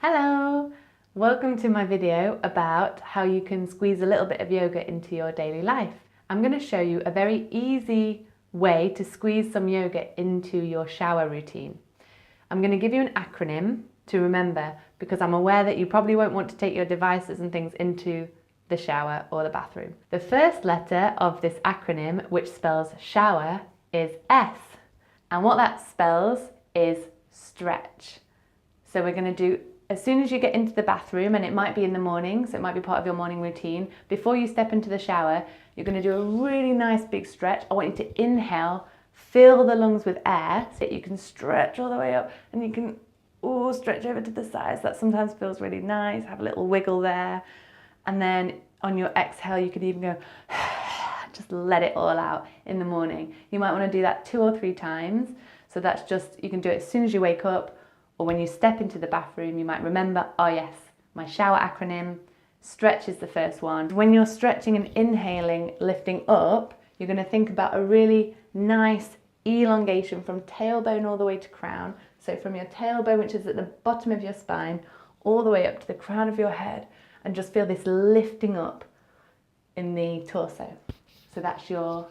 Hello! Welcome to my video about how you can squeeze a little bit of yoga into your daily life. I'm going to show you a very easy way to squeeze some yoga into your shower routine. I'm going to give you an acronym to remember because I'm aware that you probably won't want to take your devices and things into the shower or the bathroom. The first letter of this acronym, which spells shower, is S. And what that spells is stretch. So we're going to do, as soon as you get into the bathroom, and it might be in the morning, so it might be part of your morning routine, before you step into the shower, you're going to do a really nice big stretch. I want you to inhale, fill the lungs with air, so that you can stretch all the way up, and you can stretch over to the sides. That sometimes feels really nice. Have a little wiggle there. And then on your exhale, you could even go, just let it all out in the morning. You might want to do that 2 or 3 times. So that's just, you can do it as soon as you wake up, or when you step into the bathroom. You might remember, oh yes, my shower acronym, stretch is the first one. When you're stretching and inhaling, lifting up, you're going to think about a really nice elongation from tailbone all the way to crown. So from your tailbone, which is at the bottom of your spine, all the way up to the crown of your head, and just feel this lifting up in the torso. So that's your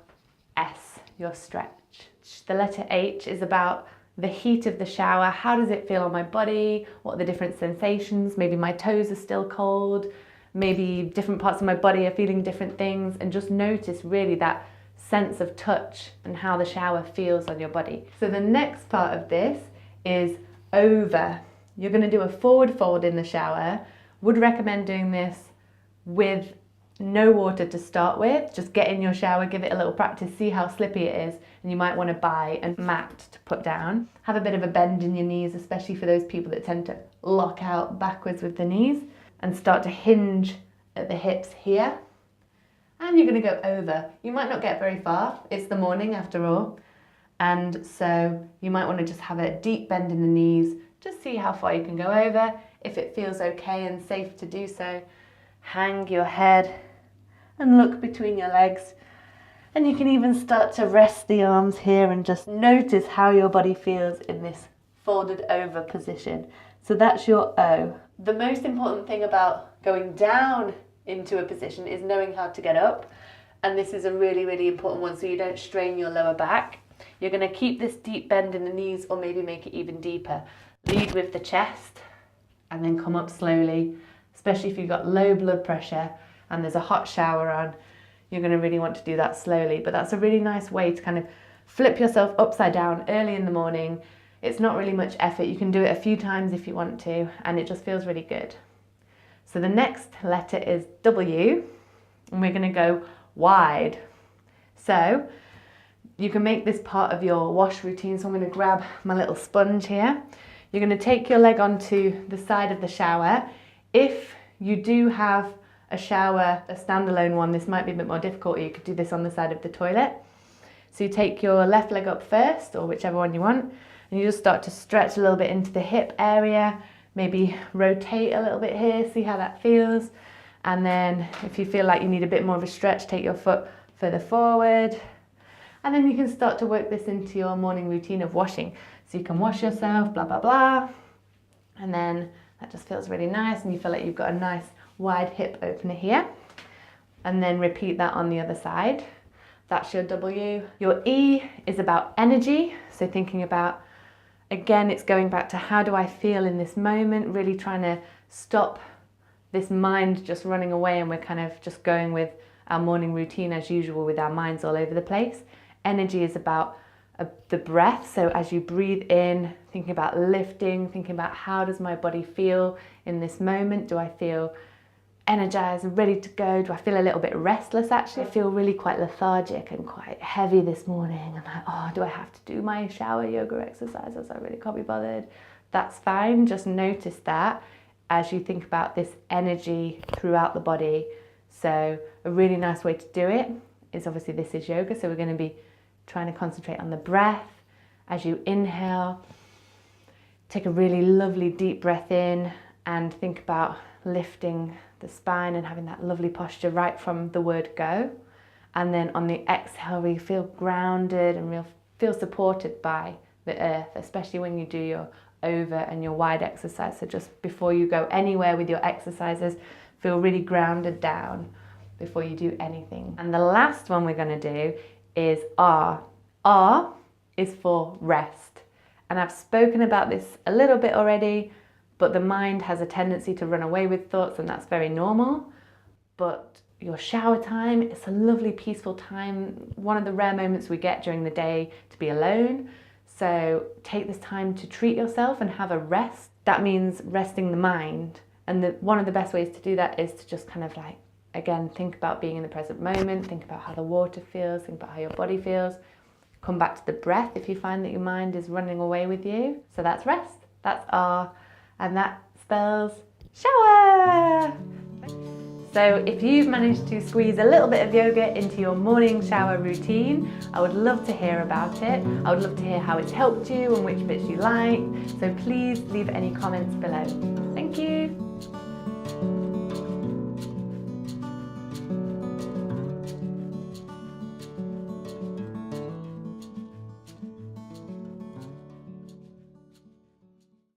S, your stretch. The letter H is about the heat of the shower. How does it feel on my body? What are the different sensations? Maybe my toes are still cold. Maybe different parts of my body are feeling different things. And just notice really that sense of touch and how the shower feels on your body. So the next part of this is over. You're going to do a forward fold in the shower. Would recommend doing this with no water to start with. Just get in your shower, give it a little practice, see how slippy it is, and you might want to buy a mat to put down. Have a bit of a bend in your knees, especially for those people that tend to lock out backwards with the knees, and start to hinge at the hips here. And you're going to go over. You might not get very far. It's the morning after all. And so you might want to just have a deep bend in the knees. Just see how far you can go over. If it feels okay and safe to do so, hang your head and look between your legs. And you can even start to rest the arms here and just notice how your body feels in this folded over position. So that's your O. The most important thing about going down into a position is knowing how to get up. And this is a really, really important one so you don't strain your lower back. You're going to keep this deep bend in the knees or maybe make it even deeper. Lead with the chest and then come up slowly, especially if you've got low blood pressure and there's a hot shower on. You're going to really want to do that slowly, but that's a really nice way to kind of flip yourself upside down early in the morning. It's not really much effort. You can do it a few times if you want to, and it just feels really good. So the next letter is W, and we're going to go wide. So you can make this part of your wash routine. So I'm going to grab my little sponge here. You're going to take your leg onto the side of the shower. If you do have a shower, a standalone one, this might be a bit more difficult. You could do this on the side of the toilet. So you take your left leg up first, or whichever one you want, and you just start to stretch a little bit into the hip area. Maybe rotate a little bit here, see how that feels. And then if you feel like you need a bit more of a stretch, take your foot further forward. And then you can start to work this into your morning routine of washing. So you can wash yourself, blah, blah, blah. And then that just feels really nice and you feel like you've got a nice wide hip opener here. And then repeat that on the other side. That's your W. Your E is about energy. So thinking about, again, it's going back to how do I feel in this moment, really trying to stop this mind just running away and we're kind of just going with our morning routine as usual with our minds all over the place. Energy is about the breath. So as you breathe in, thinking about lifting, thinking about how does my body feel in this moment? Do I feel energized and ready to go? Do I feel a little bit restless actually? I feel really quite lethargic and quite heavy this morning. I'm like, oh, do I have to do my shower yoga exercises? I really can't be bothered. That's fine. Just notice that as you think about this energy throughout the body. So a really nice way to do it is obviously this is yoga. So we're going to be trying to concentrate on the breath. As you inhale, take a really lovely deep breath in and think about lifting the spine and having that lovely posture right from the word go. And then on the exhale, we feel grounded and feel supported by the earth, especially when you do your over and your wide exercise. So just before you go anywhere with your exercises, feel really grounded down before you do anything. And the last one we're going to do is R. R is for rest. And I've spoken about this a little bit already, but the mind has a tendency to run away with thoughts, and that's very normal. But your shower time, it's a lovely peaceful time, one of the rare moments we get during the day to be alone. So take this time to treat yourself and have a rest. That means resting the mind. And one of the best ways to do that is to just kind of like, again, think about being in the present moment, think about how the water feels, think about how your body feels. Come back to the breath if you find that your mind is running away with you. So that's rest, that's R, and that spells shower. So if you've managed to squeeze a little bit of yoga into your morning shower routine, I would love to hear about it. I would love to hear how it's helped you and which bits you like. So please leave any comments below. Thank you.